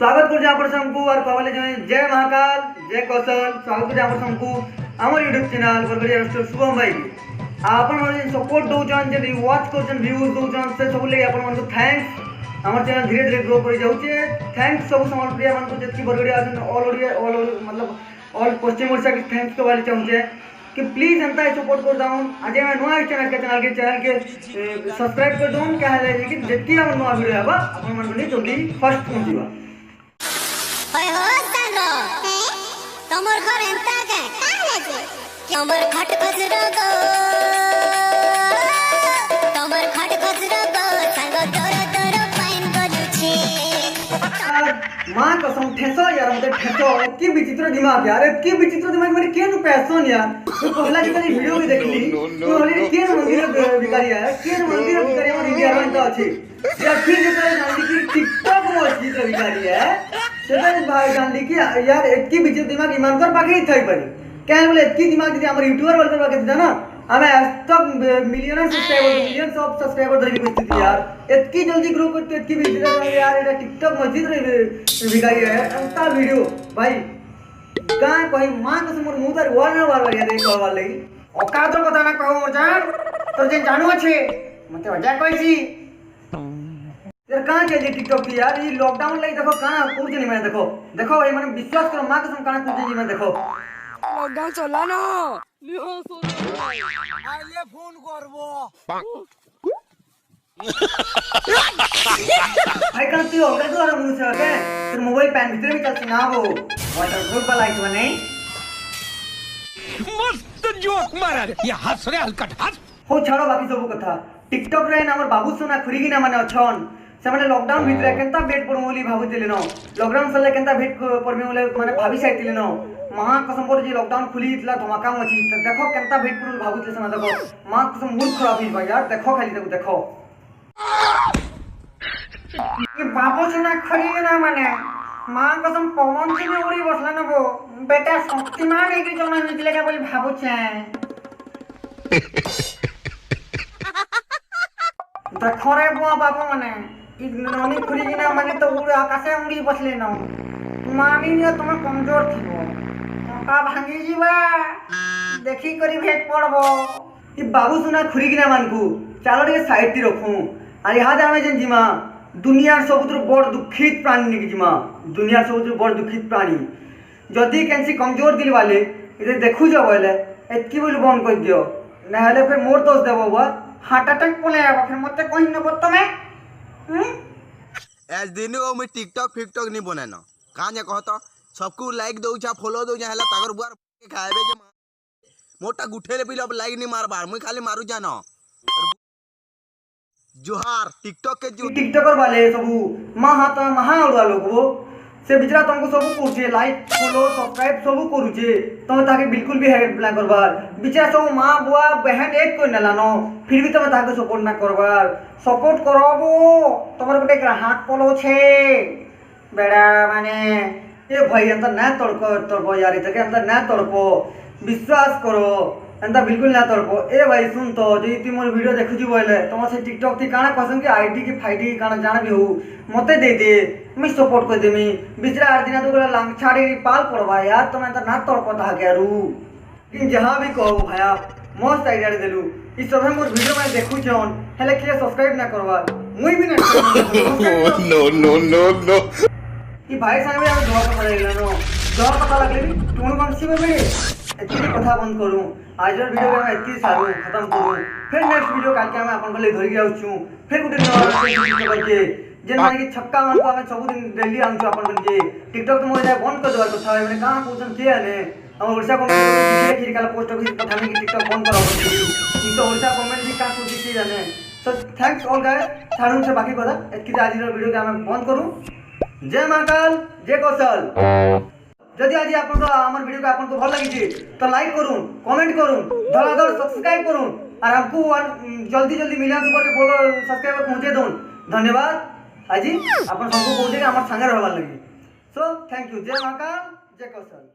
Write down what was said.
स्वागत कर आप सबको और कहले जय महाकाल जय कौशल स्वागत कर आप सबको आम यूट्यूब चैनल बरगड़िया रेस्टोरेंट शुभम भाई आपन सपोर्ट दौरान जब व्वाच कर व्यूज दौरान से सब लगे आपन थैंक्स आम चैनल धीरे धीरे ग्रो कर जाऊे थैंक्स सब समर्प्रिया मान जी बरगड़िया ऑल ओडिया ऑल मतलब ऑल पश्चिम ओडिशा के थैंक्स कहवाले चाहूचे कि प्लीज एंता सपोर्ट कर दाऊन आज मैं नुआ चैनल के सब्सक्राइब कर दून क्या है कि जितनी हम नुआ वीडियो है अपन मन जल्दी फर्स्ट पहुंचीबा ओए हो सानो तमर घर एंता के काले जे तमर खट खजरो गो तमर खट खजरो गो संग तोर तोर पाइन गलु छे मां कसम ठेसो यार मते ठेसो की विचित्र दिमाग यार की विचित्र दिमाग मेरे केन पैसोन यार तो पहला की तेरी वीडियो भी देखली तो हले केन मंदिर भिखारी है केन मंदिर भिखारी हमर इंडिया रो एंता अछि यार फिर जे तोरे जानली की टिकटॉक में अछि तो भिखारी है सेटा भाई जानली की यार एतकी विचित्र दिमाग ईमानदार बाकी थई परी केन बोले एतकी दिमाग जे हमर यूट्यूबर वाले बाकी था ना हमें आज तक मिलियंस ऑफ सब्सक्राइबर धरी स्थिति यार इतनी जल्दी ग्रो करते इतनी विचित्र यार एटा टिकटॉक मस्जिद रे भिखारी है अंता वीडियो भाई गाय कोई मां कसम मोर मुंह तर वार ना वार यार देख वार लगी औकात रो कथा ना कहू मोर जान तो जे जानू छे मते वजह कोई छी यार कहां चल टिकटॉक की यार ये लॉकडाउन लई देखो कहां कुछ नहीं मैं देखो भाई माने विश्वास करो मां कसम कहां कुछ नहीं मैं देखो लॉकडाउन चला ना आइले फोन करबो भाई कल तू होगा तो और मुझे के तेरे मोबाइल पैन भीतर भी चलती ना वो वाटरप्रूफ वाला है तो नहीं मस्त जोक मारा रे ये हंस रे हलकट हंस हो छाड़ो बाकी सब कथा टिकटॉक रे हमर बाबू सोना खुरीगी ना माने अछन से माने लॉकडाउन भीतर केनता बेट पड़ मोली भाबुतिले न लॉकडाउन सले केनता बेट पड़बे मोले माने भाभी साइतिले न मां कसम पर जे लॉकडाउन खुली इतला धमाका मची देखो केनता भेट पुरुल भाबुतिले सना देखो मां कसम मूड खराब ही भाई यार देखो खाली देखो ये बाबू सुना खड़ी ना माने मां कसम पवन से में उड़ी बसला न वो बेटा शक्तिमान है कि जमा निकले का बोली भाबू छे देखो रे बुआ बाबू माने कि ननी खड़ी ना माने तो उड़ आकाशे उड़ी बसले न मानी ने तुम कमजोर थी का भांगी जीवा देखी करी भेट पड़बो ई बाबू सुना खुरी किना मानकू चलो रे साइड ती रखू आ यहाँ जामे जन जीमा दुनिया सबुतर बड़ दुखित प्राणी निक जीमा दुनिया सबुतर बड़ दुखित प्राणी जदी कैंसी कमजोर दिल वाले इधर देखू जा बोले एतकी बोल बंद कर दियो ना हले फिर मोर दोष देबो बा हार्ट अटैक पले आबो फिर मते कहि न बत में आज दिन को मैं टिकटॉक फिकटॉक नहीं बनाना कहां जा कहत सबको लाइक दउछा फॉलो दउछा हला तागर बुआर खाएबे जे मोटा गुठेले पिला लाइक नहीं मार बार मुई खाली मारू जानो जोहार टिकटॉक के जो टिकटॉकर वाले सब महा उड़वा लोग वो से बिचरा तुमको सब करछे लाइक फॉलो सब्सक्राइब सब करूछे तुम ताके बिल्कुल भी हेल्प ना करबार बिचरा सब मां बुआ बहन एक कोई ना नो फिर भी तुम ताके सपोर्ट ना करबार सपोर्ट करबो तमर गोटे हाथ पलो छे बेड़ा माने ए भाई अंत ना तड़पो यार इतके अंत ना तड़पो विश्वास करो अंत बिल्कुल ना तड़पो ए भाई सुन तो जे ती मोर वीडियो देखु जी बोले तुम से टिकटॉक थी काना कसम की आईडी की फाईडी काना जाना भी हो मते दे दे मैं सपोर्ट कर देमी बिचरा आर दिन तो लांग छाड़ी पाल पड़वा यार तुम अंत ना तड़पो ता गेरू इन जहां भी कहो भाया मस्त आईडिया देलु ई सब मोर वीडियो में देखु जन हेले के सब्सक्राइब ना करवा मुई भी ना नो नो नो नो कि भाई साहब यार जोर पता लगलो जोर पता लगले भी तुम कम सी में बेड़े इतनी कथा बंद करूं आज वीडियो में इतनी सारू खत्म करूं फिर नेक्स्ट वीडियो काल के मैं अपन भले धरि जाउ छु फिर गुटे नवा करके जे माने कि छक्का मन को हमें सब दिन डेली आम छु अपन के टिकटॉक तो मोर जाय बंद कर देवार कथा है माने कहां पूछन के आने हम ओडिसा कमेंट फिर काला पोस्ट ऑफिस कथा में कि टिकटॉक बंद करा ई तो ओडिसा कमेंट भी का सोची के जाने सो थैंक्स ऑल गाइस छाड़ू से बाकी कथा इतकी आज वीडियो के मैं बंद करूं जय महाकाल जय कौशल जदि आज आपन हमर वीडियो को आपन को भल लगी तो लाइक करूं कमेंट करूं धड़ाधड़ सब्सक्राइब करूं और हमको जल्दी जल्दी मिलियन सुपर के फॉलो सब्सक्राइबर पहुंचे दोन धन्यवाद आज आपन सबको पहुंचे हमर संगे रहबार लगी सो थैंक यू जय महाकाल जय कौशल।